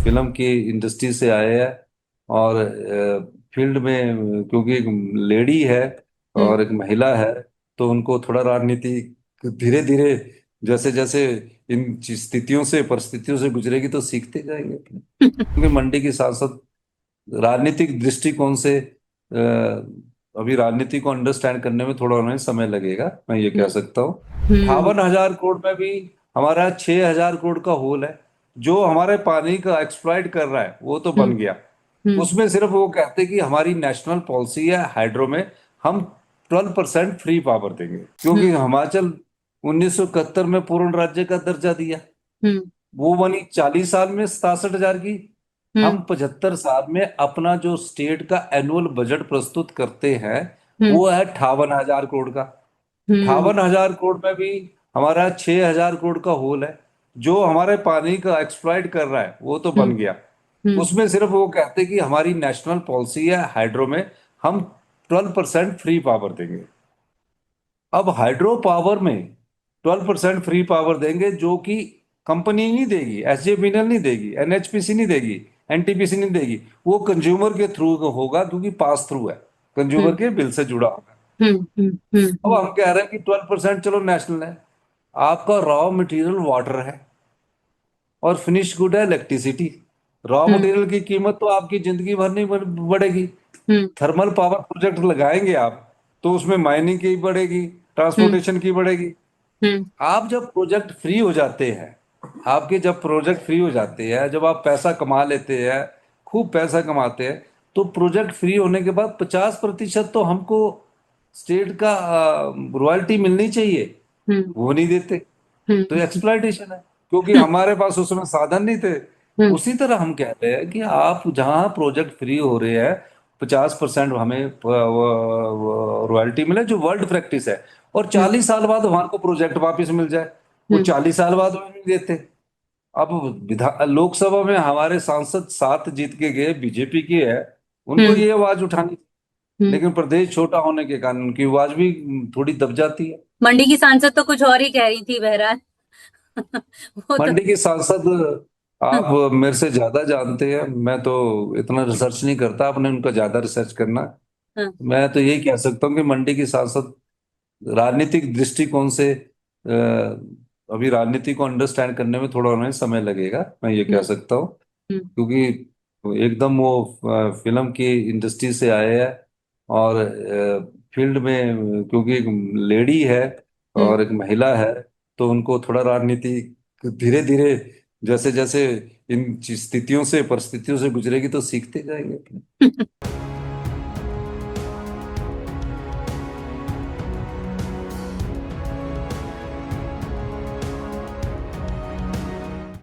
Film की industry से आए हैं और फील्ड में क्योंकि एक लेडी है हम्म। और एक महिला है, तो उनको थोड़ा राजनीति धीरे धीरे जैसे जैसे इन स्थितियों से परिस्थितियों से गुजरेगी तो सीखते जाएंगे। क्योंकि मंडी की सांसद राजनीतिक दृष्टिकोण से अभी राजनीति को अंडरस्टैंड करने में थोड़ा उन्हें समय लगेगा, मैं ये कह हम्म। सकता हूँ। हम्म। 58,000 करोड़ में भी हमारा 6,000 करोड़ का होल है जो हमारे पानी का एक्सप्लॉइट कर रहा है, वो तो हम्म। बन गया। हम्म। उसमें सिर्फ वो कहते कि हमारी नेशनल पॉलिसी है हाइड्रो में, हम 12% फ्री पावर देंगे, क्योंकि हम्म। हिमाचल 1971 में पूर्ण राज्य का दर्जा दिया। हम्म। वो बनी 40 साल में 67,000 की। हम्म। हम 75 साल में अपना जो स्टेट का एनुअल बजट प्रस्तुत करते हैं हम्म। वो है 58,000 करोड़ का। हम्म। 58,000 करोड़ में भी हमारा 6,000 करोड़ का होल है जो हमारे पानी का एक्सप्लॉइट कर रहा है, वो तो हम्म। बन गया। हम्म। उसमें सिर्फ वो कहते कि हमारी नेशनल पॉलिसी है हाइड्रो में, हम 12% फ्री पावर देंगे। अब हाइड्रो पावर में 12% फ्री पावर देंगे जो कि कंपनी नहीं देगी, एसजेवीएनएल नहीं देगी, एनएचपीसी नहीं देगी, एनटीपीसी नहीं देगी। वो कंज्यूमर के थ्रू होगा क्योंकि पास थ्रू है, कंज्यूमर हम्म। के बिल से जुड़ा होगा। हम्म। हम्म। अब हम्म। हम कह रहे हैं कि 12% चलो नेशनल है। आपका रॉ मटेरियल वाटर है और फिनिश गुड है इलेक्ट्रिसिटी। रॉ हम्म। मटेरियल की कीमत तो आपकी जिंदगी भर नहीं बढ़ेगी। हम्म। थर्मल पावर प्रोजेक्ट लगाएंगे आप तो उसमें माइनिंग की बढ़ेगी, हम्म। ट्रांसपोर्टेशन की बढ़ेगी। हम्म। आप जब प्रोजेक्ट फ्री हो जाते हैं, आपके जब प्रोजेक्ट फ्री हो जाते हैं, जब आप पैसा कमा लेते हैं, खूब पैसा कमाते हैं, तो प्रोजेक्ट फ्री होने के बाद 50% तो हमको स्टेट का रॉयल्टी मिलनी चाहिए, हम्म। वो नहीं देते। तो हम्म। एक्सप्लॉइटेशन है, क्योंकि हमारे पास उस समय साधन नहीं थे। हम्म। उसी तरह हम कह रहे हैं कि आप जहां प्रोजेक्ट फ्री हो रहे हैं, 50% हमें रॉयल्टी मिले जो वर्ल्ड प्रैक्टिस है, और हम्म। 40 साल बाद हमारे को प्रोजेक्ट वापस मिल जाए। वो हम्म। 40 साल बाद भी नहीं देते। अब लोकसभा में हमारे सांसद 7 जीत के गए, बीजेपी के है, उनको हम्म। ये आवाज उठानी थी। हम्म। लेकिन प्रदेश छोटा होने के कारण उनकी आवाज भी थोड़ी दब जाती है। मंडी की सांसद तो कुछ और ही कह रही थी बहरहाल। वो तो। मंडी की सांसद आप मेरे से ज्यादा जानते हैं, मैं तो इतना रिसर्च नहीं करता, आपने उनका ज्यादा रिसर्च करना। हाँ। मैं तो यही कह सकता हूँ कि मंडी की सांसद राजनीतिक दृष्टिकोण से अभी राजनीति को अंडरस्टैंड करने में थोड़ा उन्हें समय लगेगा, मैं ये कह हम्म। सकता हूँ। हम्म। क्योंकि एकदम वो फिल्म की इंडस्ट्री से आए हैं और फील्ड में क्योंकि एक लेडी है हम्म। और एक महिला है, तो उनको थोड़ा राजनीति धीरे धीरे जैसे जैसे इन स्थितियों से परिस्थितियों से गुजरेगी तो सीखते जाएंगे।